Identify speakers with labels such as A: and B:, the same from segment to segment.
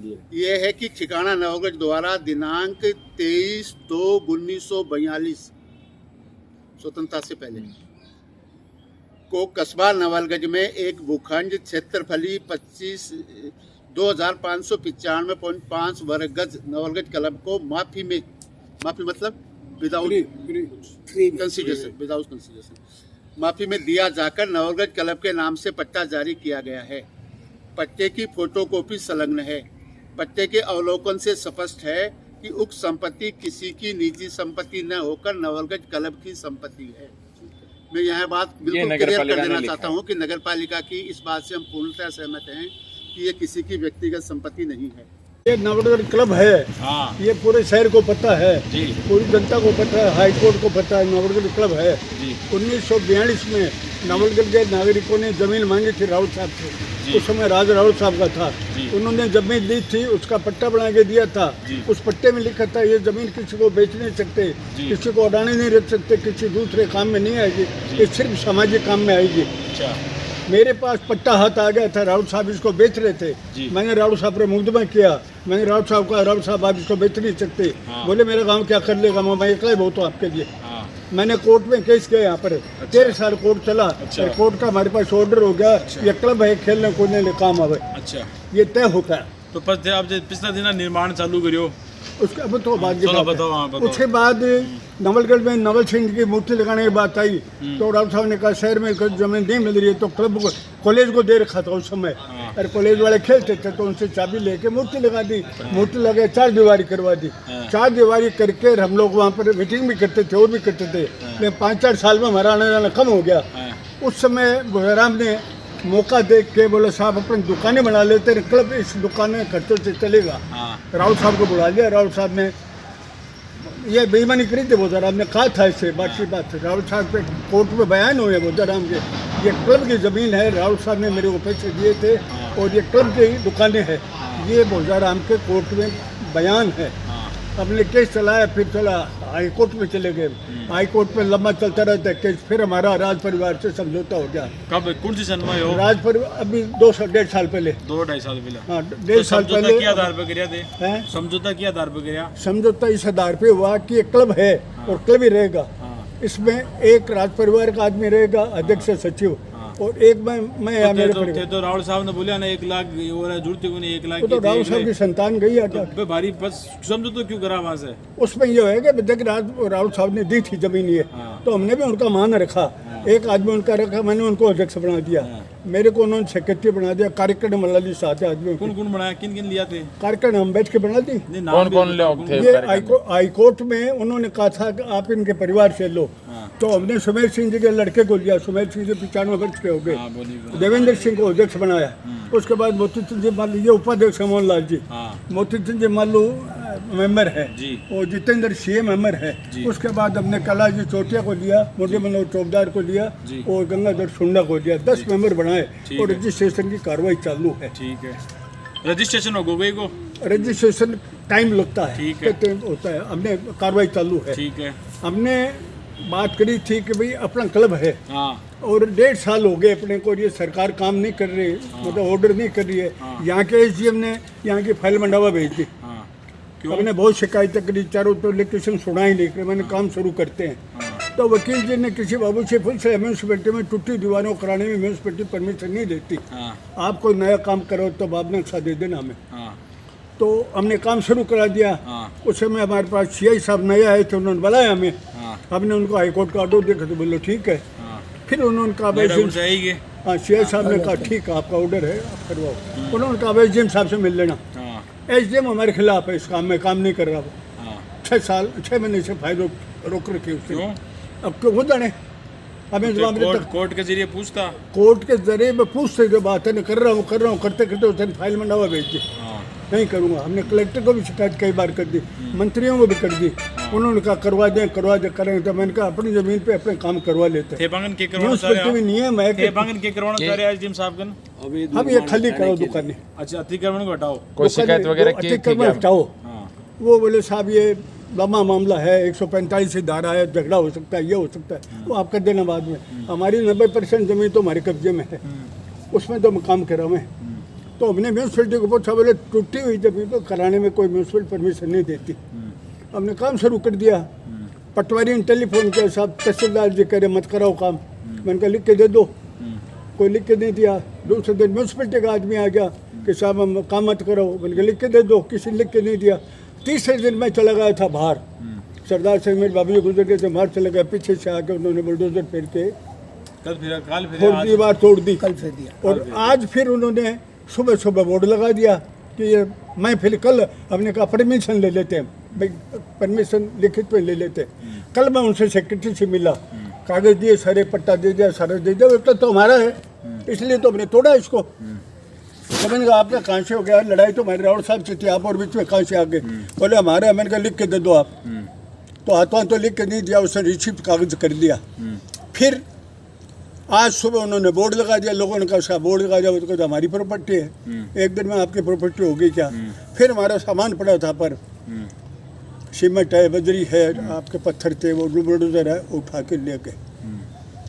A: चलिए।
B: ये है कि ठिकाना नवलगढ़ द्वारा दिनांक 23/2/1942 स्वतंत्रता से पहले को कस्बा नवलगढ़ में एक भूखंड क्षेत्रफली 25,595.5 वर्ग गज नवलगढ़ क्लब को माफी मतलब विदाउट कंसीडरेशन माफी में दिया जाकर नवलगढ़ क्लब के नाम से पट्टा जारी किया गया है। पट्टे की फोटोकॉपी संलग्न है। पट्टे के अवलोकन से स्पष्ट है कि उक्त संपत्ति किसी की निजी संपत्ति न होकर नवलगढ़ क्लब की संपत्ति है। मैं यह बात बिल्कुल क्लियर कर देना चाहता हूं कि नगर पालिका की इस बात से हम पूर्णतः सहमत हैं कि ये किसी की व्यक्तिगत संपत्ति नहीं है।
C: ये नवलगढ़ क्लब है।
A: हाँ।
C: ये पूरे शहर को पता है
A: जी।
C: पूरी जनता को पता है, हाई कोर्ट को पता है नवलगढ़ क्लब है
A: जी।
C: 1942 में नवलगढ़ के नागरिकों ने जमीन मांगी थी राउत साहब से। उस समय राज राउत साहब का था। उन्होंने जमीन ली थी, उसका पट्टा बना के दिया था। उस पट्टे में लिखा था ये जमीन किसी को बेच नहीं सकते, किसी को अडानी नहीं रख सकते, किसी दूसरे काम में नहीं आएगी, ये सिर्फ सामाजिक काम में आएगी। मेरे पास पट्टा हाथ आ गया था, राउत साहब इसको बेच रहे थे। मैंने राउत साहब पर मुकदमा किया। मैंने राउत साहब कहा, राउत साहब आप इसको बेच नहीं सकते। बोले मेरा काम क्या कर लेगा, मैं अकेला ही बहुत हूँ आपके लिए। मैंने कोर्ट में केस किया यहाँ पर। 13 साल कोर्ट चला। कोर्ट का हमारे पास ऑर्डर हो गया। ये क्लब है, खेलने कूदने के काम आवे।
A: अच्छा,
C: ये तय होता है।
A: तो आप पिछले दिन निर्माण चालू करियो
C: उसके अब तो बाद
A: बताओ।
C: उसके बाद नवलगढ़ में नवल सिंह की मूर्ति लगाने की बात आई तो राउत साहब ने कहा शहर में जमीन नहीं मिल रही है, तो क्लब को कॉलेज को दे रखा था उस समय। और कॉलेज वाले खेलते थे तो उनसे चाबी लेके मूर्ति लगा दी। मूर्ति लगे 4 दीवारी करवा दी। 4 दीवारी करके हम लोग वहाँ पर मीटिंग भी करते थे और भी करते थे। लेकिन 5-4 साल में हमारा आना जाना कम हो गया। उस समय भोराम ने मौका देख के बोले साहब अपनी दुकानें बना लेते हैं, क्लब इस दुकान में खर्चों से चलेगा। राउत साहब को बुला लिया। राउत साहब ने ये बेईमानी करी थी। बोधाराम ने कहा था इससे बाकी बात। राउत साहब पे कोर्ट में बयान हुए बोधाराम के, ये क्लब की ज़मीन है, राउत साहब ने मेरे को पैसे दिए थे और ये क्लब की दुकानें हैं। ये बोधाराम के कोर्ट में बयान है। हमने केस चलाया, फिर चला हाई कोर्ट में चले गए। हाई कोर्ट में लंबा चलता रहता है केस। फिर हमारा राज परिवार से समझौता हो गया।
A: कब, कौन सी सन में हो?
C: राज परिवार अभी 1.5 साल पहले।
A: 2-2.5 साल पहले।
C: हाँ, 1.5 साल पहले।
A: क्या आधार पे गिरा थे? समझौता क्या आधार पे गिरा?
C: समझौता इस आधार पे हुआ कि ये क्लब है और क्लब ही रहेगा। इसमें एक राज परिवार का आदमी रहेगा, अध्यक्ष सचिव, और एक मैं मेरे परिवार।
A: तो राहुल साहब ने बोला ना 1 लाख जुड़ते को नहीं 1 लाख।
C: तो राहुल साहब की संतान गई है
A: तो भारी बस समझो तो क्यों करा वहाँ से?
C: उसमें ये है कि जब राहुल साहब ने दी थी जमीन ये, तो हमने भी उनका मान रखा। एक आदमी उनका रखा, मैंने उनको अध्यक्ष बना दिया। मेरे को उन्होंने सेक्रेटरी बना दिया। कार्यक्रम मल्लाली 7 आदमी।
A: कौन बनाया, किन लिया थे कार्यक्रम?
C: हम बैठ के बना दी।
A: कौन लोग थे?
C: ये हाईकोर्ट में उन्होंने कहा था कि आप इनके परिवार से लो। तो हमने सुमेर सिंह जी के लड़के को लिया। सुमेर सिंह जी 95 वर्ष के हो गए। देवेंद्र सिंह को अध्यक्ष बनाया। उसके बाद मोती चंद जी मालू, ये उपाध्यक्ष मोहन लाल जी। मोती चंद जी मालू मेंबर है और जितेंद्र सिंह मेंबर है। उसके बाद हमने कैलाश जी चोटिया को लिया, मुरली मनोहर चौबदार को लिया और गंगाधर सुंडा को लिया। 10 मेंबर बनाए और रजिस्ट्रेशन की कार्रवाई चालू है।
A: ठीक है, रजिस्ट्रेशन हो गई को?
C: रजिस्ट्रेशन टाइम लगता है, होता है। हमने कार्रवाई चालू है।
A: ठीक है।
C: हमने बात करी थी कि भाई अपना क्लब है और 1.5 साल हो गए अपने को, ये सरकार काम नहीं कर रही, मतलब ऑर्डर नहीं कर रही है। यहाँ के SDM ने यहाँ की फाइल मंडावा भेज दी। हमने बहुत शिकायतें करी, चारों तो इलेक्ट्रिशियन सुना ही नहीं कर। मैंने काम शुरू करते हैं तो वकील जी ने किसी बाबू से फुल से म्यूनसिपैलिटी में टूटी दीवारों कराने में म्यूनसिपैलिटी परमिशन नहीं देती। आप कोई नया काम करो तो बाद में दे देना हमें। तो हमने काम शुरू करा दिया। उस समय हमारे पास CI साहब नए आए थे, उन्होंने बुलाया हमें। हमने उनको हाईकोर्ट का ऑर्डर देखा तो बोलो ठीक है। फिर उन्होंने कहा भाई CI साहब ने कहा ठीक है आपका ऑर्डर है आप करवाओ। उन्होंने कहा भाई SDM साहब से मिल लेना। SDM हमारे खिलाफ है, इस काम में काम नहीं कर रहा वो। 6 महीने से फाइल रोक रखी उसने। अब क्यों हो जाने हमें जवाब
A: कोर्ट के जरिए पूछता,
C: कोर्ट के जरिए में पूछते जो बात है कर रहा हूँ करते करते उसने फाइल मंडावा भेज दी। नहीं करूँगा। हमने कलेक्टर को भी शिकायत कई बार कर दी, मंत्रियों को भी कर दी। उन्होंने कहा करवा दें करेंगे। तो मैंने कहा अपनी जमीन पे अपने काम करवा लेते हैं। नियम है हम ये खाली करो दुकानें।
A: अच्छा, अतिक्रमण को हटाओ।
D: कोई शिकायत वगैरह
C: हटाओ। वो बोले साहब ये लंबा मामला है, 145 से धारा है, झगड़ा हो सकता है, ये हो सकता है, वो आप कर देना बाद में। हमारी 90% जमीन तो हमारे कब्जे में है, उसमें तो मैं काम कर रहा हूँ। तो हमने म्यूनसिपलिटी को पूछा, बोले टूटी हुई जमीन को कराने में कोई म्यूनसिपल परमिशन नहीं देती। हमने काम शुरू कर दिया। पटवारी ने टेलीफोन किया, साहब तहसीलदार जी कह रहे मत कराओ काम। मैंने कहा लिख के दे दो, कोई लिख के नहीं दिया। दूसरे दिन म्यूनसिपलिटी का आदमी आ गया कि साहब हम काम मत कराओ। मैंने कहा लिख के दे दो, किसी ने लिख के नहीं दिया। तीसरे दिन मैं चला गया था बाहर, सरदार सिंह मेरे बाबू जी गुजर गए थे, बाहर चले गए। पीछे से आके उन्होंने बुलडोजर फेर के दीवार तोड़ दी, कल फिर दिया। और आज फिर उन्होंने सुबह सुबह बोर्ड लगा दिया कि ये मैं फिर कल हमने कहा परमिशन ले लेते हैं भाई, परमिशन लिखित पे ले लेते। कल मैं उनसे सेक्रेटरी से मिला, कागज दिए, सारे पट्टा दे दिया, सारा दे दिया। तो हमारा है, इसलिए तो हमने तोड़ा इसको। तो मैंने कहा आपका कहाँ से हो गया लड़ाई? तो मेरे राउत साहब से थी, आप और बीच में कहाँ से आ गए? बोले हमारे। मैंने कहा लिख के दे दो आप। तो हाथों तो लिख के नहीं दिया, उसने रिसिप्ट कागज कर दिया। फिर आज सुबह उन्होंने बोर्ड लगा दिया। लोगों ने कहा साहब बोर्ड लगा दिया, वो तो हमारी प्रॉपर्टी है। एक दिन में आपकी प्रॉपर्टी हो गई क्या? फिर हमारा सामान पड़ा था पर सीमेंट है, बजरी है, आपके पत्थर थे, वो बुलडोजर है, उठा के ले गए।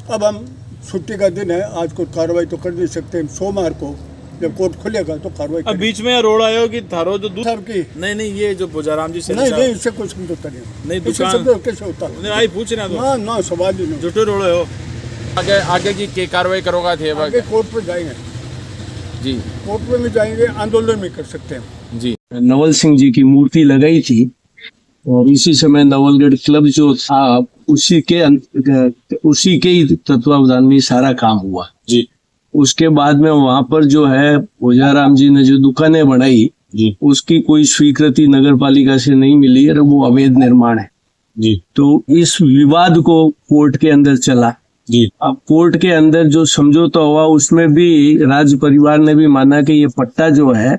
C: अब हम छुट्टी का दिन है, आज कोई कार्रवाई तो कर नहीं सकते। हम सोमवार को जब कोर्ट खुलेगा तो कार्रवाई।
A: अब बीच में रोड आयो कि थारो जो दूध
C: साहब की
A: नहीं ये जो बोजाराम जी से
C: नहीं, इससे कुछ समझौता नहीं।
A: दुकान
C: कैसे होता?
A: नहीं आई पूछ रहा
C: ना ना, सवाल ही नहीं।
A: जुटे रोड हो
D: आगे की कार्रवाई करोगा थे
C: आगे कोर्ट में जाएंगे
D: जी,
C: कोर्ट में भी जाएंगे, आंदोलन भी कर सकते हैं
D: जी।
E: नवल सिंह जी की मूर्ति लगाई थी और इसी समय नवलगढ़ क्लब जो था उसी के ही तत्वावधान में सारा काम हुआ
A: जी।
E: उसके बाद में वहां पर जो है बोजाराम जी ने जो दुकानें बनाई
A: जी
E: उसकी कोई स्वीकृति नगर पालिका से नहीं मिली और वो अवैध निर्माण है
A: जी।
E: तो इस विवाद को कोर्ट के अंदर चला
A: जी।
E: अब कोर्ट के अंदर जो समझौता हुआ उसमें भी राज परिवार ने भी माना कि ये पट्टा जो है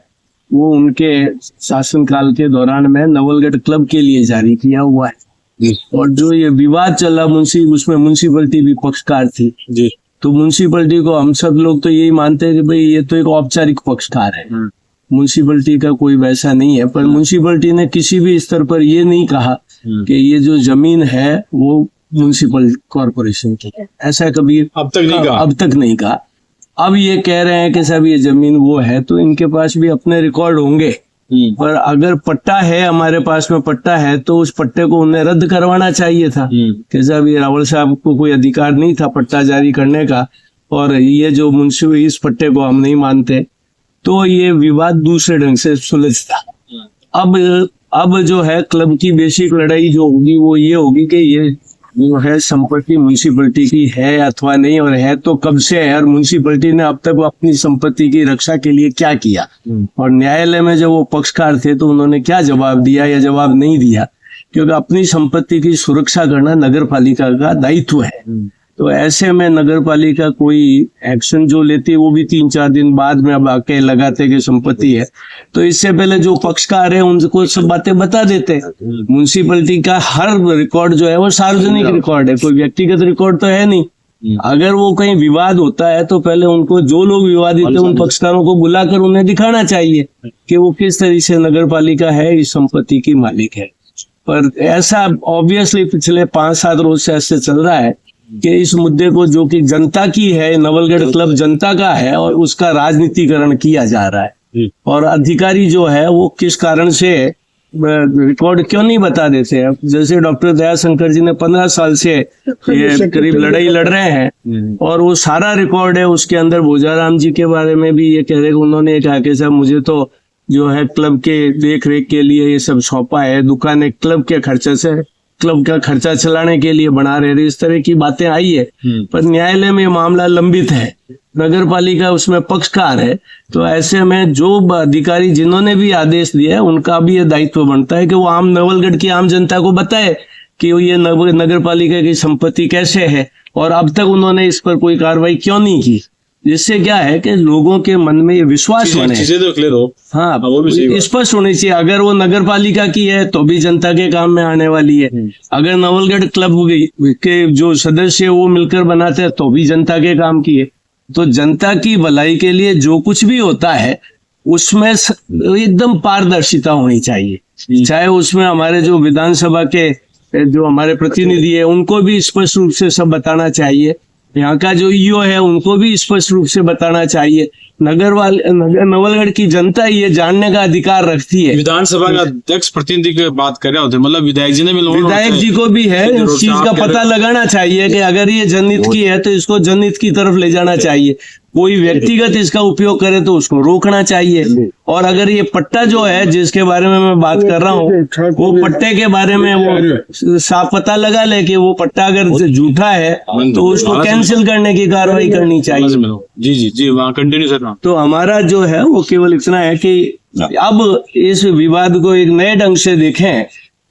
E: वो उनके शासनकाल के दौरान में नवलगढ़ क्लब के लिए जारी किया हुआ है। और जो ये विवाद चला उसमें म्युनिसिपैलिटी भी पक्षकार थी
A: जी।
E: तो म्युनिसिपैलिटी को हम सब लोग तो यही मानते हैं कि भाई ये तो एक औपचारिक पक्षकार है, म्युनिसिपैलिटी का कोई वैसा नहीं है। पर म्युनिसिपैलिटी ने किसी भी स्तर पर ये नहीं कहा कि ये जो जमीन है वो म्युनिसिपल कॉर्पोरेशन की है, ऐसा कभी
A: अब तक नहीं कहा।
E: अब ये कह रहे हैं कि साहब ये जमीन वो है, तो इनके पास भी अपने रिकॉर्ड होंगे। पर अगर पट्टा है, हमारे पास में पट्टा है, तो उस पट्टे को उन्हें रद्द करवाना चाहिए था कि साहब ये रावल साहब को कोई अधिकार नहीं था पट्टा जारी करने का, और ये जो मुंशी इस पट्टे को हम नहीं मानते, तो ये विवाद दूसरे ढंग से सुलझता। अब जो है क्लब की बेसिक लड़ाई जो होगी वो ये होगी कि ये जो है संपत्ति म्युनिसिपैलिटी की है अथवा नहीं, और है तो कब से है, और म्युनिसिपैलिटी ने अब तक अपनी संपत्ति की रक्षा के लिए क्या किया, और न्यायालय में जब वो पक्षकार थे तो उन्होंने क्या जवाब दिया या जवाब नहीं दिया। क्योंकि अपनी संपत्ति की सुरक्षा करना नगर पालिका का दायित्व है। तो ऐसे में नगर पालिका कोई एक्शन जो लेती है वो भी 3-4 दिन बाद में अब आके लगाते कि संपत्ति है, तो इससे पहले जो पक्षकार है उनको सब बातें बता देते हैं। म्युनिसिपैलिटी का हर रिकॉर्ड जो है वो सार्वजनिक रिकॉर्ड है, कोई व्यक्तिगत रिकॉर्ड तो है नहीं। अगर वो कहीं विवाद होता है तो पहले उनको जो लोग विवादित है उन पक्षकारों को बुलाकर उन्हें दिखाना चाहिए कि वो किस तरह से नगर पालिका है इस संपत्ति की मालिक है। पर ऐसा ऑब्वियसली पिछले 5-7 रोज से ऐसे चल रहा है कि इस मुद्दे को जो कि जनता की है, नवलगढ़ क्लब जनता का है, और उसका राजनीतिकरण किया जा रहा है। और अधिकारी जो है वो किस कारण से रिकॉर्ड क्यों नहीं बता देते हैं? जैसे डॉक्टर दयाशंकर जी ने 15 साल से ये करीब लड़ाई लड़ रहे हैं और वो सारा रिकॉर्ड है। उसके अंदर बोजाराम जी के बारे में भी ये कह रहे, उन्होंने कहा कि साहब मुझे तो जो है क्लब के देख रेख के लिए ये सब सौंपा है, दुकानें क्लब के खर्चे से, क्लब का खर्चा चलाने के लिए बना रहे, इस तरह की बातें आई है। पर न्यायालय में मामला लंबित है, नगर पालिका उसमें पक्षकार है। तो ऐसे में जो अधिकारी जिन्होंने भी आदेश दिया है उनका भी ये दायित्व बनता है कि वो आम नवलगढ़ की आम जनता को बताए कि ये नगर पालिका की संपत्ति कैसे है, और अब तक उन्होंने इस पर कोई कार्रवाई क्यों नहीं की। जिससे क्या है कि लोगों के मन में ये विश्वास बने,
A: चीजें तो क्लियर हो।
E: हाँ,
A: वो भी
E: स्पष्ट होनी चाहिए। अगर वो नगर पालिका की है तो भी जनता के काम में आने वाली है। अगर नवलगढ़ क्लब के जो सदस्य वो मिलकर बनाते हैं तो भी जनता के काम की है। तो जनता की भलाई के लिए जो कुछ भी होता है उसमें एकदम पारदर्शिता होनी चाहिए। चाहे उसमें हमारे जो विधानसभा के जो हमारे प्रतिनिधि है उनको भी स्पष्ट रूप से सब बताना चाहिए, यहाँ का जो ईओ है उनको भी स्पष्ट रूप से बताना चाहिए। नवलगढ़ की जनता ये जानने का अधिकार रखती है।
A: विधानसभा का अध्यक्ष प्रतिनिधि की बात कर रहे होते, मतलब विधायक जी ने भी
E: विधायक जी को भी है इस चीज का पता लगाना चाहिए कि अगर ये जनहित की है तो इसको जनहित की तरफ ले जाना चाहिए। कोई व्यक्तिगत इसका उपयोग करे तो उसको रोकना चाहिए। और अगर ये पट्टा जो है जिसके बारे में मैं बात कर रहा हूँ, वो पट्टे के बारे में वो साफ पता लगा ले कि वो पट्टा अगर झूठा है तो उसको कैंसिल करने की कार्रवाई करनी चाहिए।
A: जी जी जी, वहाँ कंटिन्यू सर।
E: तो हमारा जो है वो केवल इतना है कि अब इस विवाद को एक नए ढंग से देखें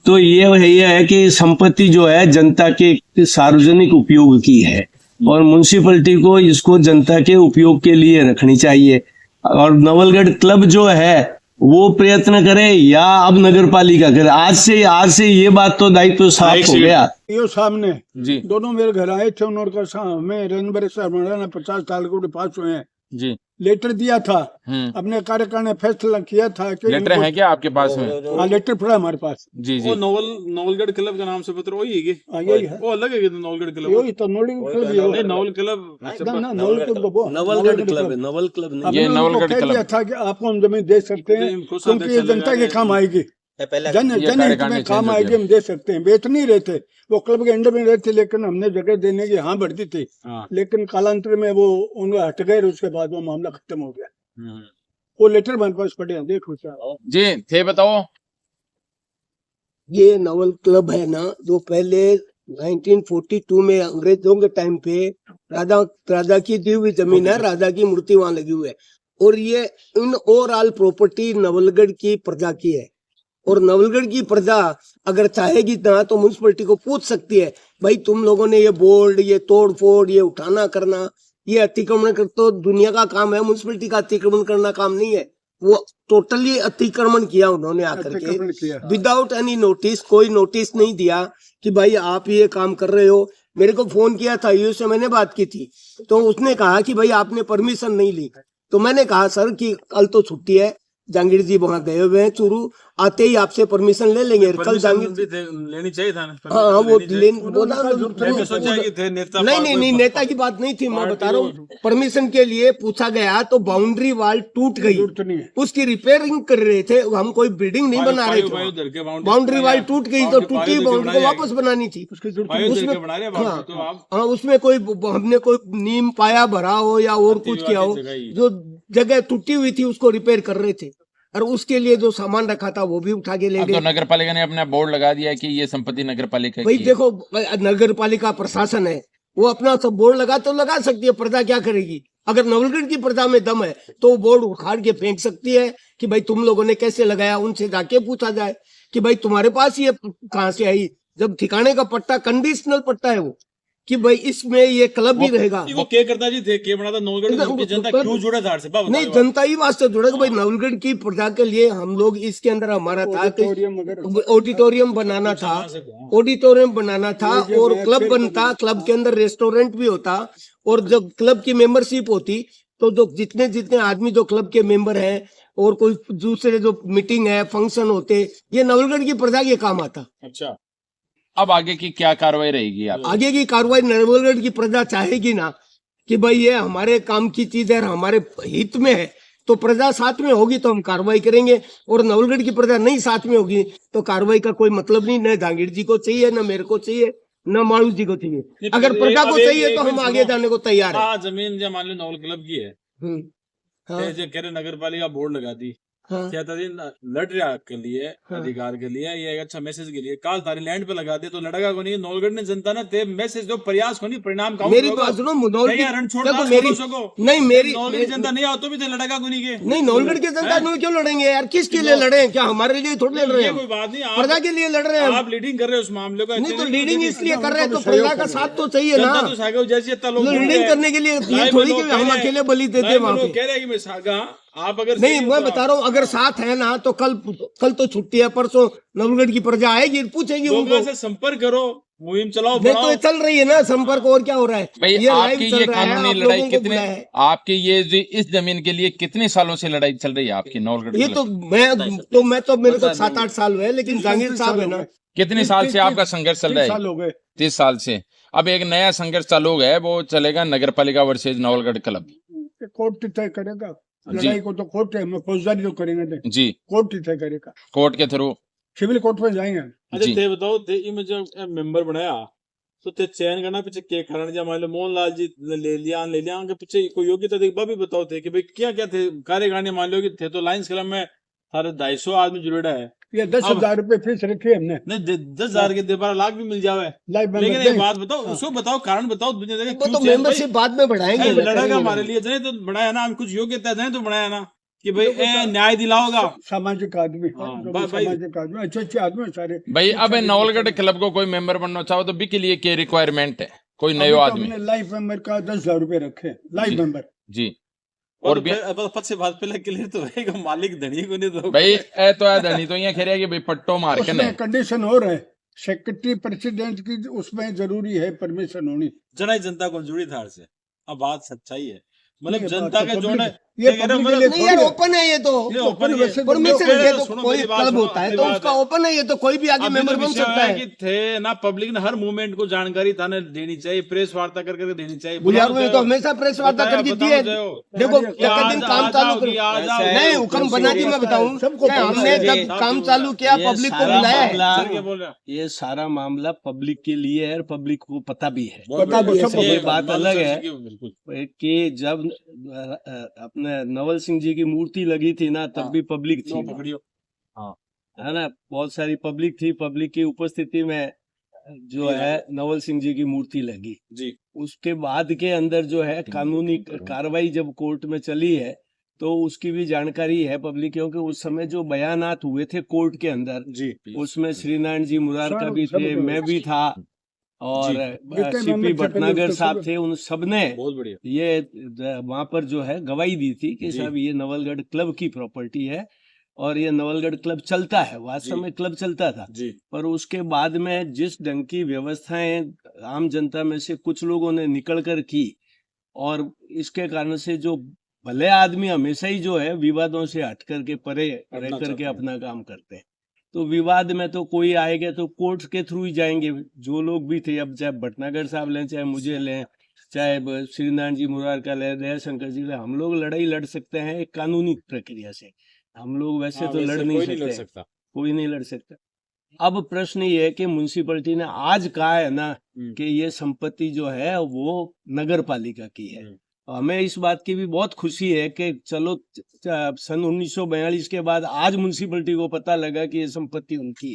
E: तो ये है कि संपत्ति जो है जनता के सार्वजनिक उपयोग की है और म्युनिसिपैलिटी को इसको जनता के उपयोग के लिए रखनी चाहिए। और नवलगढ़ क्लब जो है वो प्रयत्न करे या अब नगर पालिका करे। आज से ये बात तो दायित्व साफ हो गया।
C: ये सामने
D: जी
C: दोनों मेरे घर आए थे, उन्होंने कहा हमें रनबर साहब 50 साल के पास हुए हैं,
D: जी
C: लेटर दिया था, अपने कार्यकारिणी ने फैसला किया था कि
D: लेटर है क्या आपके पास में?
C: हाँ, लेटर पड़ा हमारे पास।
D: जी जी।
A: वो नवलगढ़ क्लब का नाम से पत्र वही है कि
C: यही है,
A: वो अलग है नवलगढ़ क्लब?
C: यही तो नवलगढ़
A: नहीं, नवल क्लब
E: नवलगढ़ क्लब है, नवल क्लब नहीं।
D: ये नवलगढ़ क्लब
C: था कि आपको हम जमीन दे सकते हैं क्योंकि ये जनता के काम आएगी, जनहित में काम आएगी, हम दे सकते हैं। बेच नहीं रहे थे, वो क्लब के अंडर में रहते, लेकिन हमने जगह देने की हाँ बढ़ती थी, लेकिन कालांतर में वो उनको हट गए, उसके बाद वो मामला खत्म हो गया। वो लेटर हमारे पास पड़े हैं, देखो
D: जी थे, बताओ।
F: ये नवल क्लब है ना, जो पहले 1942 में अंग्रेजों के टाइम पे राजा की दी हुई जमीन है, राजा की मूर्ति वहां लगी हुई है, और ये इन ओवरऑल प्रॉपर्टी नवलगढ़ की प्रजा की है। और नवलगढ़ की प्रजा अगर चाहेगी ना तो म्युनिसिपैलिटी को पूछ सकती है, भाई तुम लोगों ने ये बोर्ड, ये तोड़ फोड़, ये उठाना करना, ये अतिक्रमण कर, तो दुनिया का काम है, म्युनिसिपैलिटी का अतिक्रमण करना काम नहीं है। वो टोटली अतिक्रमण किया उन्होंने आकर के, विदाउट एनी नोटिस, कोई नोटिस नहीं दिया कि भाई आप ये काम कर रहे हो। मेरे को फोन किया था, यूं से मैंने बात की थी, तो उसने कहा कि भाई आपने परमिशन नहीं ली। तो मैंने कहा सर कि कल तो छुट्टी है, जहांगीर जी वहां गए हुए हैं चूरू, आते ही आपसे परमिशन ले लेंगे। कल जहांगीर
A: लेनी चाहिए था ना।
F: हाँ वो नहीं, नेता की बात नहीं थी, मैं बता रहा हूँ। परमिशन के लिए पूछा गया तो बाउंड्री वाल टूट गई, उसकी रिपेयरिंग कर रहे थे, हम कोई बिल्डिंग नहीं बना रहे थे। बाउंड्री वाल टूट गई तो टूटी बाउंड्री को वापस बनानी थी। हाँ, उसमें कोई हमने कोई नीम पाया भरा हो या और कुछ किया हो, जो जगह टूटी हुई थी उसको रिपेयर कर रहे थे, और उसके लिए जो सामान रखा था वो भी उठा के ले गए।
D: तो नगर पालिका ने अपना बोर्ड लगा दिया कि ये संपत्ति नगर पालिका
F: भाई देखो, नगर पालिका प्रशासन है, वो अपना सब बोर्ड लगा तो लगा सकती है, प्रजा क्या करेगी? अगर नवलगढ़ की प्रजा में दम है तो वो बोर्ड उखाड़ के फेंक सकती है कि भाई तुम लोगों ने कैसे लगाया, उनसे जाके पूछा जाए कि भाई तुम्हारे पास ये कहाँ से आई। जब ठिकाने का पट्टा कंडीशनल पट्टा है वो, कि भाई इसमें ये क्लब भी रहेगा।
A: वो क्या करता जी थे, क्या बना था नवलगढ़ जनता क्यों जुड़ा था?
F: नहीं, जनता ही वास्ते जुड़ा कि भाई नवलगढ़ की प्रजा के लिए हम लोग इसके अंदर हमारा था ऑडिटोरियम बनाना था, और क्लब बनता, क्लब के अंदर रेस्टोरेंट भी होता, और जब क्लब की मेंबरशिप होती तो जो जितने आदमी जो क्लब के मेंबर हैं और कोई दूसरे जो मीटिंग है, फंक्शन होते, ये नवलगढ़ की प्रजा के काम आता।
D: अच्छा, अब आगे की क्या कार्रवाई रहेगी? आप
F: आगे की कार्रवाई नवलगढ़ की प्रजा चाहेगी ना कि भाई ये हमारे काम की चीज है, हमारे हित में है, तो प्रजा साथ में होगी तो हम कार्रवाई करेंगे। और नवलगढ़ की प्रजा नहीं साथ में होगी तो कार्रवाई का कोई मतलब नहीं। न जहांगीर जी को चाहिए, न मेरे को चाहिए, न मालू जी को चाहिए। अगर प्रजा को चाहिए तो हम आगे जाने को तैयार है।
A: जमीन जब मान लो नवल क्लब की है, कह रहे नगर पालिका बोर्ड लगा दी, क्या था लड़ रहा के लिए, अधिकार के लिए, ये अच्छा मैसेज के लिए, काल तारी लैंड पे लगा दे तो लड़का को नहीं, नवलगढ़ ने जनता ने ते मैसेज दो, प्रयास को नहीं, परिणाम का।
F: मेरी बात सुनो, मेरी
A: जनता नहीं आओ तो भी लड़का को नहीं के
F: नहीं, नवलगढ़ की जनता नहीं क्यों लड़ेंगे यार? किसके लिए लड़े? क्या हमारे लिए थोड़ी लड़ रहे हैं?
A: कोई बात नहीं,
F: प्रजा के लिए लड़ रहे हैं।
A: आप लीडिंग कर रहे हो उस मामले को।
F: नहीं तो लीडिंग इसलिए कर रहे हैं तो प्रजा का साथ तो चाहिए ना।
A: जैसे
F: लीडिंग करने के लिए ये थोड़ी कि हम अकेले बलि देते वहां पे।
A: कह रहे हैं कि मैं सागा आप अगर
F: नहीं, मैं बता रहा हूँ, अगर साथ है ना तो कल तो छुट्टी है, परसों नवलगढ़ की प्रजा आएगी, पूछेगी उनको
A: से संपर्क करो, मुहिम चलाओ।
F: नहीं तो चल रही है ना संपर्क, और क्या हो रहा है
D: भाई? आपकी ये कानूनी लड़ाई कितने, आपकी ये इस जमीन के लिए कितने सालों से लड़ाई चल रही है आपकी नवलगढ़?
F: ये तो मैं तो मेरे को 7-8 साल हुए, लेकिन जहांगीर साहब है ना।
D: कितने साल से आपका संघर्ष चल रहा है? 30 साल से। अब एक नया संघर्ष चालू है, वो चलेगा नगर पालिका वर्सेज नवलगढ़ क्लब।
C: कोर्ट तय करेगा, लड़ाई को तो कोर्ट है, हम फौजदारी तो करेंगे नहीं,
D: जी
C: कोर्ट तय करेगा,
D: कोर्ट के थ्रू
C: सिविल कोर्ट में जाएंगे।
A: अच्छा
D: जी।
A: ते बताओ ते इमें जो मेंबर बनाया तो ते चयन करना पीछे के कारण जब मान लो मोहनलाल जी ले लिया उनके पीछे कोई योग्यता देख भी बताओ थे कि भाई क्या क्या थे कार्यकारिणी, मान लो कि थे तो लायंस क्लब में सारे 250 आदमी जुड़ेड़ा है,
C: ये 10,000 रुपए फीस रखी है हमने,
A: नहीं 10,000 के 12 लाख भी मिल जावे,
C: लाइव
A: लेकिन
C: मेंबर
A: एक बात बताओ उसको बताओ कारण बताओ दुनिया देखे
F: वो तो मेंबरशिप बाद में बढ़ाएंगे ना,
A: लड़ेगा
F: करेंगे
A: हमारे
F: ना।
A: लिए जने तो बढ़ाया ना, हम कुछ योग्यता जने तो बढ़ाया ना कि भाई न्याय दिलाओगा।
C: सामाजिक आदमी,
A: हाँ,
C: जो भी
A: भाई-
C: सामाजिक आदमी, अच्छे आदमी हैं सारे।
D: भाई अब नवलगढ़ क्लब को कोई मेंबर बनना चाहो तो भी के लिए क्या रिक्वायरमेंट है, कोई नयो आदमी?
C: लाइव मेंबर का 10,000 रुपए रखे, लाइव मेंबर।
D: जी
A: और
D: और भी
A: पद से बात पहले क्लियर तो है मालिक धनी को नहीं तो
D: भाई ए तो है धनी तो यहाँ खेरिया कि भाई पट्टो मार के
C: उसमें कंडीशन हो रहा है, सेक्रेटरी प्रेसिडेंट की उसमें जरूरी है परमिशन होनी।
A: जना जनता को जुड़ी था से, अब बात सच्चाई है, मतलब
C: ये
A: जनता
C: बात
A: के
C: तो
A: जो
C: public-
A: ने
C: ये
A: कह रहे
C: public
A: मतलब-
C: के लिए
F: नहीं यार
C: थोड़ी है।
F: ओपन है ये तो,
A: ये ओपन
C: वैसे
F: परमिशन
A: पहले
F: ये
A: तो
F: तो
A: सुनो
F: कोई
A: मेरी बात
F: क्लब
A: सुनो,
F: होता है
A: मेरी
F: तो
A: बात
F: उसका
A: है।
F: ओपन है ये तो, कोई भी आगे
A: अब
F: मेंबर
A: तो
F: बन
A: विषय
F: सकता है।
A: कि थे ना पब्लिक ने हर मूवमेंट को जानकारी थाने देनी चाहिए, प्रेस वार्ता करके देनी चाहिए।
F: गुजरात में तो हमेशा प्रेस वार्ता करके दी है। देखो एक दिन काम चालू करो, नहीं हुक्म बना दी, मैं बताऊं
C: सबको
F: हमने जब काम चालू किया पब्लिक को बुलाया है।
A: बोल रहा
E: ये सारा मामला पब्लिक के लिए है और पब्लिक को पता भी है।
C: पता भी है सबको।
E: ये बात अलग है
A: बिल्कुल
E: कि जब अपने नवल सिंह जी की मूर्ति लगी थी ना तब भी पब्लिक थी,
A: पकड़ियो
E: है ना, बहुत सारी पब्लिक थी, पब्लिक की उपस्थिति में जो है नवल सिंह जी की मूर्ति लगी।
A: जी।
E: उसके बाद के अंदर जो है कानूनी कार्रवाई जब कोर्ट में चली है तो उसकी भी जानकारी है पब्लिक, क्योंकि उस समय जो बयानात हुए थे कोर्ट के अंदर
A: जी
E: उसमें श्रीनारायण जी मुरारका भी थे, मैं भी था और
C: जितने
E: सीपी
C: मेंबर थे
E: भटनागर
C: पहले
E: साहब
C: उसके
E: थे, उन सबने
A: बहुत बढ़िया
E: ये वहां पर जो है गवाही दी थी कि
A: जी।
E: साहब ये नवलगढ़ क्लब की प्रॉपर्टी है और ये नवलगढ़ क्लब चलता है, वास्तव
A: जी।
E: में क्लब चलता था।
A: जी
E: पर उसके बाद में जिस ढंग की व्यवस्थाएं आम जनता में से कुछ लोगों ने निकल कर की और इसके कारण से जो भले आदमी हमेशा ही जो है विवादों से हट करके परे रह
A: चाहते
E: करके
A: हैं।
E: अपना काम करते हैं, तो विवाद में तो कोई आएगा तो कोर्ट के थ्रू ही जाएंगे जो लोग भी थे, अब चाहे भटनागर साहब लें, चाहे मुझे लें, चाहे श्रीनारायण जी मुरारका लें, दयाशंकर जी लें, हम लोग लड़ाई लड़ सकते हैं एक कानूनी प्रक्रिया से। हम लोग वैसे
A: हाँ,
E: तो
A: वैसे
E: लड़
A: कोई
E: नहीं
A: नहीं लड़
E: सकते,
A: सकता।
E: कोई नहीं लड़ सकता। अब प्रश्न ये है कि म्युनिसिपैलिटी ने आज कहा है ना कि ये संपत्ति जो है वो नगर पालिका की है। हमें इस बात की भी बहुत खुशी है कि चलो सन 1942 के बाद आज म्युनिसिपैलिटी को पता लगा कि ये संपत्ति उनकी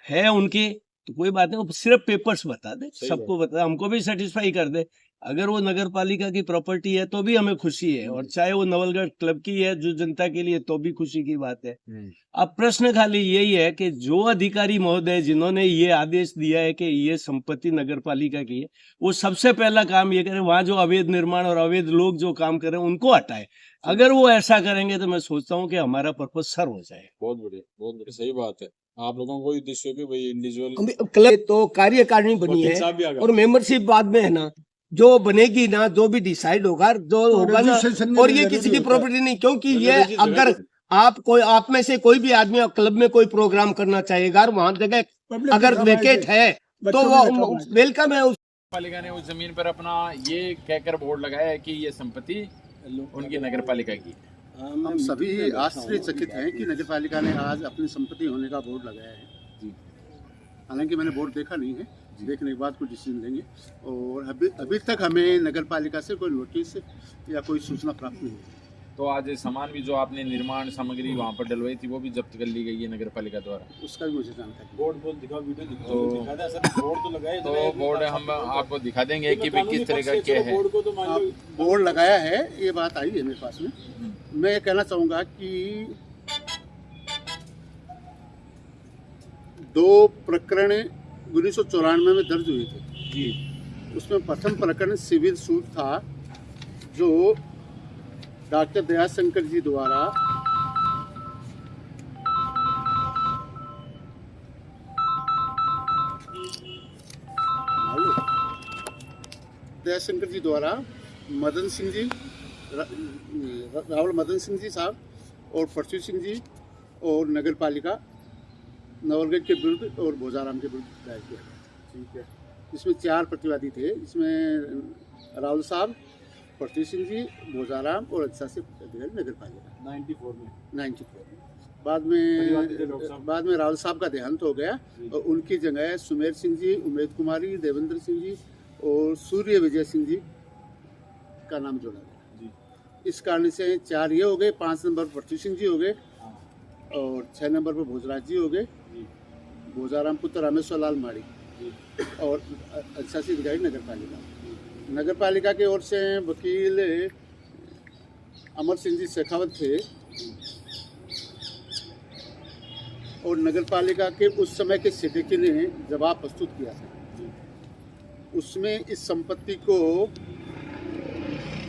E: है उनकी, तो कोई बात नहीं, वो सिर्फ पेपर्स बता दे, सबको बता, हमको भी सेटिस्फाई कर दे। अगर वो नगर पालिका की प्रॉपर्टी है तो भी हमें खुशी है, और चाहे वो नवलगढ़ क्लब की है जो जनता के लिए, तो भी खुशी की बात है। अब प्रश्न खाली यही है कि जो अधिकारी महोदय जिन्होंने ये आदेश दिया है कि ये संपत्ति नगर पालिका की है, वो सबसे पहला काम ये करें, वहां जो अवैध निर्माण और अवैध लोग जो काम कर रहे हैं उनको हटाए। अगर वो ऐसा करेंगे तो मैं सोचता हूँ कि हमारा पर्पज सर्व हो जाए।
A: बहुत बढ़िया सही बात है। आप लोगों को उद्देश्य हो कि भाई इंडिविजुअल
F: क्लब तो कार्यकारिणी बनी है
A: साहब भी आ गए।
F: और मेंबरशिप बाद में है ना, जो बनेगी ना, जो भी डिसाइड होगा, जो होगा ना,
C: registration में
F: और
C: भी
F: ये
C: जरूरी
F: किसी की
C: होता है।
F: प्रॉपर्टी नहीं, क्योंकि ये
A: Registration
F: अगर आप में से कोई भी आदमी क्लब में कोई प्रोग्राम करना चाहेगा, वहां जगह
C: Public
F: अगर
C: के
F: वेकेट
C: काम
F: है तो
C: बच्चों
F: वो
C: के काम है।
F: वेलकम है।
D: पालिका ने उस जमीन पर अपना ये कहकर बोर्ड लगाया है कि ये संपत्ति उनकी नगर पालिका की है।
B: हम सभी आश्चर्यचकित हैं कि नगर पालिका ने आज अपनी संपत्ति होने का बोर्ड लगाया है। हालांकि मैंने बोर्ड देखा नहीं है, देखने के बाद कुछ डिसीजन लेंगे। और अभी तक हमें नगर पालिका से कोई नोटिस या कोई सूचना प्राप्त नहीं हुई।
D: तो आज सामान भी जो आपने निर्माण सामग्री वहां पर डलवाई थी वो भी जब्त कर ली गई है नगर पालिका द्वारा।
B: उसका भी मुझे जानकारी
A: बोर्ड दिखाओ, वीडियो दिखा दे सर, बोर्ड तो लगाए
D: तो बोर्ड हम आपको दिखा देंगे कि भाई किस तरह का क्या है।
A: बोर्ड को तो मान लो
B: आप बोर्ड लगाया है, ये बात आई है मेरे पास में। मैं ये कहना चाहूँगा कि 2 प्रकरण 1994 में दर्ज हुए थे। उसमें प्रथम प्रकरण सिविल सूट था जो डॉक्टर दयाशंकर जी द्वारा मदन सिंह जी, रावल मदन सिंह जी साहब और परसू सिंह जी और नगर पालिका नवलगढ़ के विरुद्ध और भोजाराम के विरुद्ध दायर किया गया। ठीक है, इसमें 4 प्रतिवादी थे। इसमें राहुल साहब, पृथ्वी सिंह जी, भोजाराम और अच्छा से अधिकारी नगर पालिका
A: 94 में
B: 94 में।
A: परिवादी
B: बाद में रावल साहब का देहांत हो गया और उनकी जगह सुमेर सिंह जी, उमेद कुमारी, देवेंद्र सिंह जी और सूर्य विजय सिंह जी का नाम जोड़ा गया।
A: जी।
B: इस कारण से 4 ये हो गए, 5 नंबर पर पृथ्वी सिंह जी हो गए और 6 नंबर पर भोजराज जी हो गए, भोजाराम पुत्र रामेश्वर लाल माड़ी और अच्छा से अधिकारी नगर पालिका। नगर पालिका की ओर से वकील अमर सिंह जी शेखावत थे और नगर पालिका के उस समय के सेक्रेटरी ने जवाब प्रस्तुत किया था। उसमें इस संपत्ति को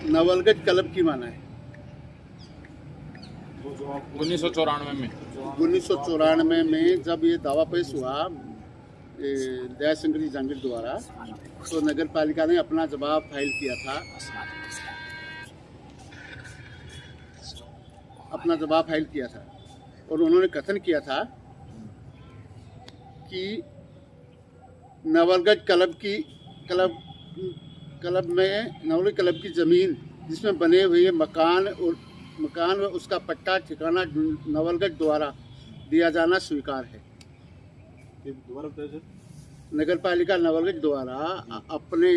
B: नवलगढ़ क्लब की माना है।
D: 1994 में
B: 1994 में जब ये दावा पेश हुआ दयाशंकर जी जांगीर द्वारा, तो नगर पालिका ने अपना जवाब फाइल किया था। और उन्होंने कथन किया था कि नवलगढ़ नवलगढ़ क्लब की जमीन जिसमें बने हुए मकान व उसका पट्टा ठिकाना नवलगढ़ द्वारा दिया जाना स्वीकार है। नगर पालिका नवलगढ़ द्वारा अपने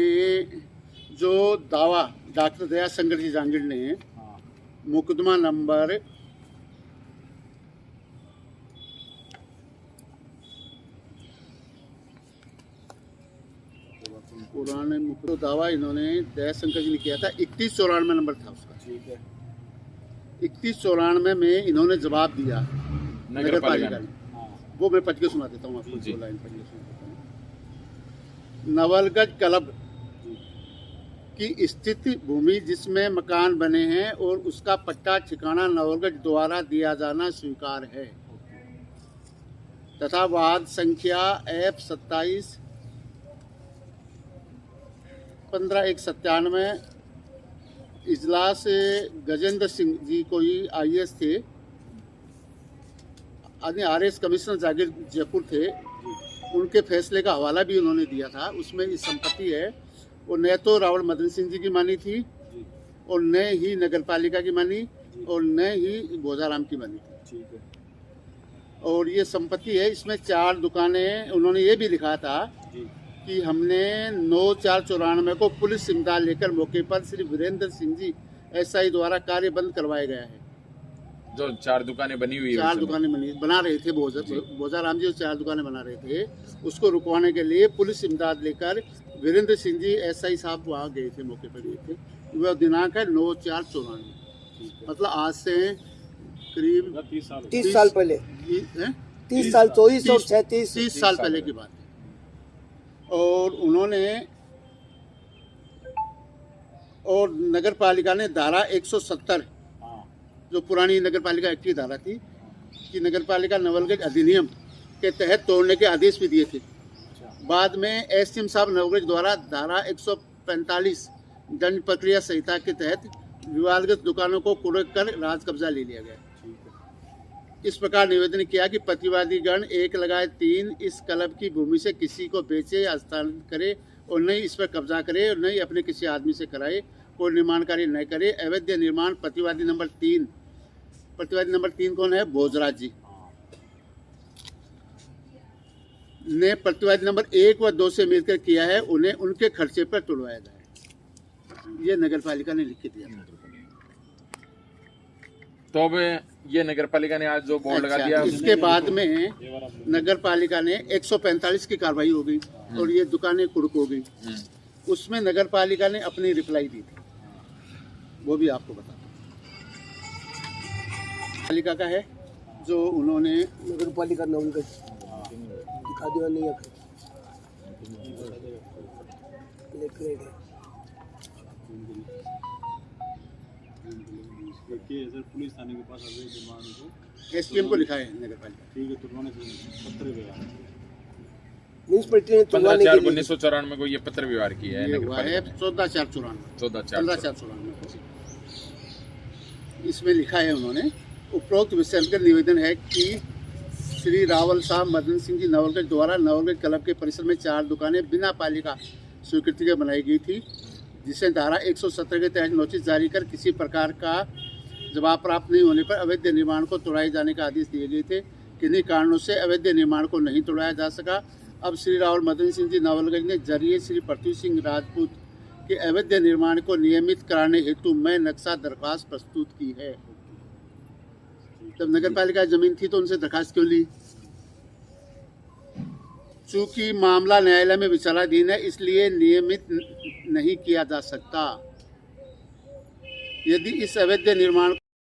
B: जो दावा डॉक्टर दयाशंकर जी जांगीर ने मुकदमा नंबर पुराने दावा इन्होंने दयाशंकर जी ने किया था 3194 नंबर था उसका।
A: ठीक है।
B: 3194 में इन्होंने जवाब दिया नगर पालिका ने। वो मैं पढ़ के सुना देता हूँ आपको, 2 लाइन पढ़ के सुना देता हूँ। नवलगढ़ क्लब की स्थित भूमि जिसमें मकान बने हैं और उसका पट्टा ठिकाना नवलगढ़ द्वारा दिया जाना स्वीकार है तथा वाद संख्या F27 15/1/97 इजलास गजेंद्र सिंह जी कोई IAS थे, RS कमिश्नर जागीर जयपुर थे, उनके फैसले का हवाला भी उन्होंने दिया था। उसमें इस संपत्ति है वो न तो रावल मदन सिंह जी की मानी थी और न ही नगर पालिका की मानी और न ही भोजाराम की मानी थी।
A: ठीक है।
B: और ये संपत्ति है, इसमें 4 दुकानें। उन्होंने ये भी लिखा था कि हमने 9/4/94 को पुलिस इमदाद लेकर मौके पर श्री वीरेंद्र सिंह जी SI द्वारा कार्य बंद करवाया गया है।
D: जो 4 दुकानें बनी हुई है,
B: 4 दुकानें बना रहे थे भोजाराम जी, 4 दुकानें बना रहे थे, उसको रुकवाने के लिए पुलिस इमदाद लेकर वीरेंद्र सिंह जी SI साहब वहाँ गए थे, मौके पर गए थे। वह दिनांक है 9/4/94, मतलब आज से करीब
F: 30 साल पहले, 30 साल 24 और 36
B: 30 साल पहले की बात है। और उन्होंने और नगर पालिका ने धारा 170 जो पुरानी नगर पालिका एक्ट की धारा थी कि नगर पालिका नवलगढ़ अधिनियम के तहत तोड़ने के आदेश भी दिए थे। बाद में SDM साहब नवलगढ़ द्वारा धारा 145 दंड प्रक्रिया संहिता के तहत विवादग्रस्त दुकानों को कुर्क कर राज कब्जा ले लिया गया। इस प्रकार निवेदन किया कि प्रतिवादी गण 1/3 इस क्लब की भूमि से किसी को बेचे या हस्तांतरित करे और न ही इस पर कब्जा करे और न ही अपने किसी आदमी से कराए, कोई निर्माण कार्य न करे। अवैध निर्माण प्रतिवादी नंबर 3 कौन है? भोजराज जी ने प्रतिवादी नंबर 1 व 2 से मिलकर किया है, उन्हें उनके खर्चे पर तुड़वाया जाए। ये नगर पालिका ने लिख के दिया।
D: तो अब ये नगर पालिका ने आज जो बोर्ड लगा दिया,
B: इसके बाद में नगर पालिका ने 145 की कार्रवाई हो गई और ये दुकानें कुर्क हो गई। उसमें नगर पालिका ने अपनी रिप्लाई दी थी, वो भी आपको बता पालिका का है जो उन्होंने
F: नगर पालिका नवलगढ़ दिखा दिया नहीं है।
A: पुलिस थाने के पास अवैध निर्माण को
B: SDM को लिखा है नगर पालिका।
A: ठीक है, तुड़वाने के पत्र व्यवहार
D: 15/4/1994 को ये पत्र व्यवहार किया है नगर पालिका ने।
B: 14/4/94 इसमें लिखा है उन्होंने, उपरोक्त विषय का निवेदन है कि श्री रावल साहब मदन सिंह जी नवलगढ़ द्वारा नवलगढ़ क्लब के परिसर में 4 दुकानें बिना पालिका स्वीकृति के बनाई गई थी। जिसे धारा 117 के तहत नोटिस जारी कर किसी प्रकार का जवाब प्राप्त नहीं होने पर अवैध निर्माण को तोड़ाए जाने का आदेश दिए गए थे। किन्हीं कारणों से अवैध निर्माण को नहीं तोड़ाया जा सका। अब श्री राहुल मदन सिंह जी नवलगढ़ ने जरिए श्री पृथ्वी सिंह राजपूत के अवैध निर्माण को नियमित कराने हेतु मैं नक्शा दरख्वास्त प्रस्तुत की है। जब नगर पालिका जमीन थी तो उनसे दरखास्त क्यों ली? चूंकि मामला न्यायालय में विचाराधीन है इसलिए नियमित नहीं किया जा सकता। यदि इस अवैध निर्माण